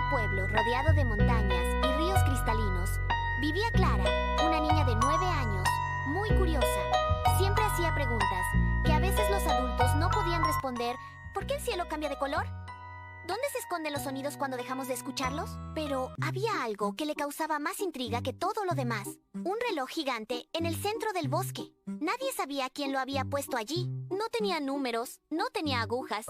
pueblo rodeado de montañas y ríos cristalinos, vivía Clara, una niña de 9 años, muy curiosa. Siempre hacía preguntas que a veces los adultos no podían responder. ¿Por qué el cielo cambia de color? ¿Dónde se esconden los sonidos cuando dejamos de escucharlos? Pero había algo que le causaba más intriga que todo lo demás. Un reloj gigante en el centro del bosque. Nadie sabía quién lo había puesto allí. No tenía números, no tenía agujas.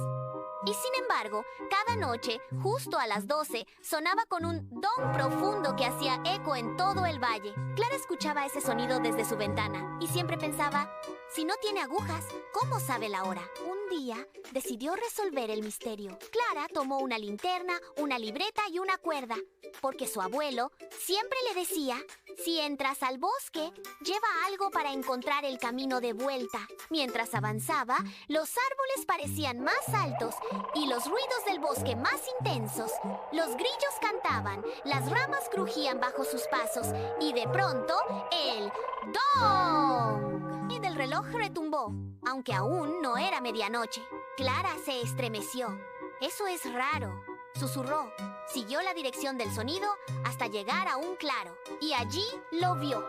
Y sin embargo, cada noche, justo a las 12, sonaba con un don profundo que hacía eco en todo el valle. Clara escuchaba ese sonido desde su ventana y siempre pensaba, si no tiene agujas, ¿cómo sabe la hora? Un día, decidió resolver el misterio. Clara tomó una linterna, una libreta y una cuerda, porque su abuelo siempre le decía, si entras al bosque, lleva algo para encontrar el camino de vuelta. Mientras avanzaba, los árboles parecían más altos y los ruidos del bosque más intensos. Los grillos cantaban, las ramas crujían bajo sus pasos y de pronto el ¡dong! Y del reloj retumbó, aunque aún no era medianoche. Clara se estremeció. Eso es raro, susurró. Siguió la dirección del sonido hasta llegar a un claro y allí lo vio.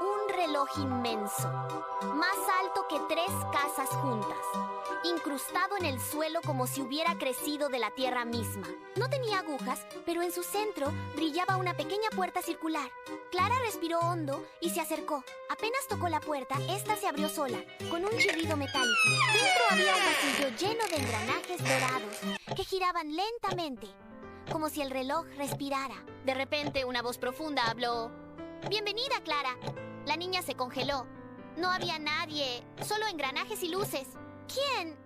Un reloj inmenso, más alto que 3 casas juntas, incrustado en el suelo como si hubiera crecido de la tierra misma. No tenía agujas, pero en su centro brillaba una pequeña puerta circular. Clara respiró hondo y se acercó. Apenas tocó la puerta, esta se abrió sola, con un chirrido metálico. Dentro había un pasillo lleno de engranajes dorados que giraban lentamente, como si el reloj respirara. De repente, una voz profunda habló. «Bienvenida, Clara». La niña se congeló. No había nadie, solo engranajes y luces. ¿Quién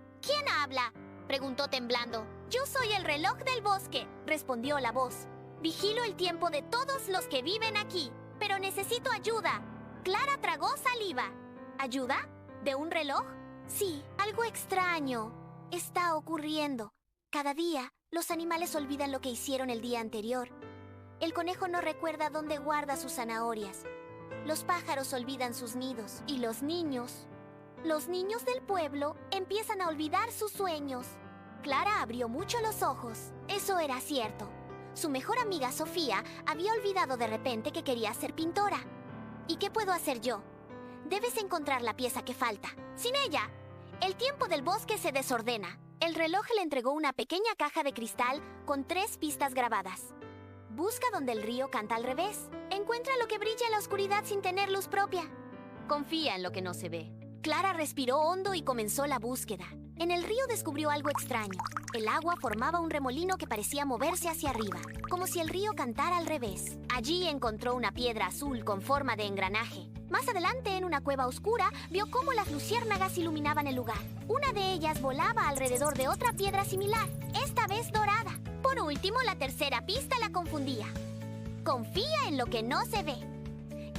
habla?», preguntó temblando. «Yo soy el reloj del bosque», respondió la voz. «Vigilo el tiempo de todos los que viven aquí, pero necesito ayuda». Clara tragó saliva. ¿Ayuda? ¿De un reloj? Sí, algo extraño está ocurriendo. Cada día, los animales olvidan lo que hicieron el día anterior. El conejo no recuerda dónde guarda sus zanahorias. Los pájaros olvidan sus nidos. Y los niños del pueblo empiezan a olvidar sus sueños. Clara abrió mucho los ojos. Eso era cierto. Su mejor amiga Sofía había olvidado de repente que quería ser pintora. ¿Y qué puedo hacer yo? Debes encontrar la pieza que falta. Sin ella, el tiempo del bosque se desordena. El reloj le entregó una pequeña caja de cristal con 3 pistas grabadas. Busca donde el río canta al revés. Encuentra lo que brilla en la oscuridad sin tener luz propia. Confía en lo que no se ve. Clara respiró hondo y comenzó la búsqueda. En el río descubrió algo extraño. El agua formaba un remolino que parecía moverse hacia arriba, como si el río cantara al revés. Allí encontró una piedra azul con forma de engranaje. Más adelante, en una cueva oscura, vio cómo las luciérnagas iluminaban el lugar. Una de ellas volaba alrededor de otra piedra similar, esta vez dorada. Por último, la tercera pista la confundía. Confía en lo que no se ve.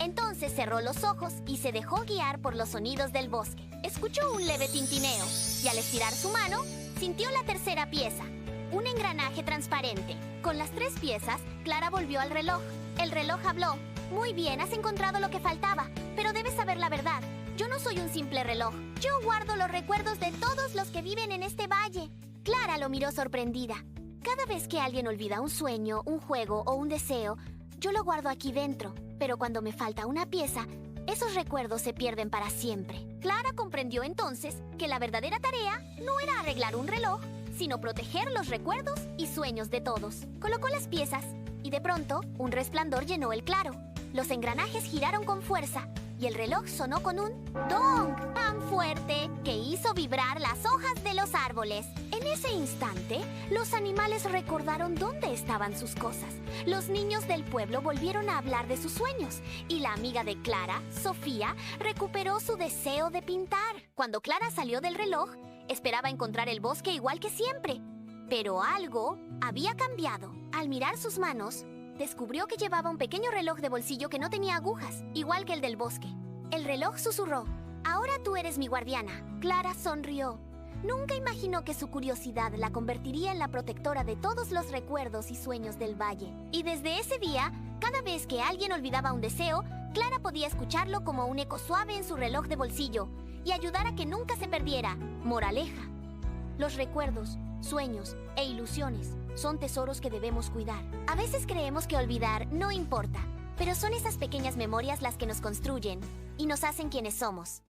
Entonces cerró los ojos y se dejó guiar por los sonidos del bosque. Escuchó un leve tintineo y al estirar su mano, sintió la tercera pieza, un engranaje transparente. Con las 3 piezas, Clara volvió al reloj. El reloj habló. «Muy bien, has encontrado lo que faltaba, pero debes saber la verdad. Yo no soy un simple reloj. Yo guardo los recuerdos de todos los que viven en este valle». Clara lo miró sorprendida. «Cada vez que alguien olvida un sueño, un juego o un deseo, yo lo guardo aquí dentro. Pero cuando me falta una pieza, esos recuerdos se pierden para siempre». Clara comprendió entonces que la verdadera tarea no era arreglar un reloj, sino proteger los recuerdos y sueños de todos. Colocó las piezas y de pronto un resplandor llenó el claro. Los engranajes giraron con fuerza y el reloj sonó con un ¡dong! Tan fuerte que hizo vibrar las hojas de los árboles. En ese instante, los animales recordaron dónde estaban sus cosas. Los niños del pueblo volvieron a hablar de sus sueños y la amiga de Clara, Sofía, recuperó su deseo de pintar. Cuando Clara salió del reloj, esperaba encontrar el bosque igual que siempre. Pero algo había cambiado. Al mirar sus manos, descubrió que llevaba un pequeño reloj de bolsillo que no tenía agujas, igual que el del bosque. El reloj susurró. «Ahora tú eres mi guardiana». Clara sonrió. Nunca imaginó que su curiosidad la convertiría en la protectora de todos los recuerdos y sueños del valle. Y desde ese día, cada vez que alguien olvidaba un deseo, Clara podía escucharlo como un eco suave en su reloj de bolsillo y ayudar a que nunca se perdiera. Moraleja: los recuerdos, sueños e ilusiones son tesoros que debemos cuidar. A veces creemos que olvidar no importa, pero son esas pequeñas memorias las que nos construyen y nos hacen quienes somos.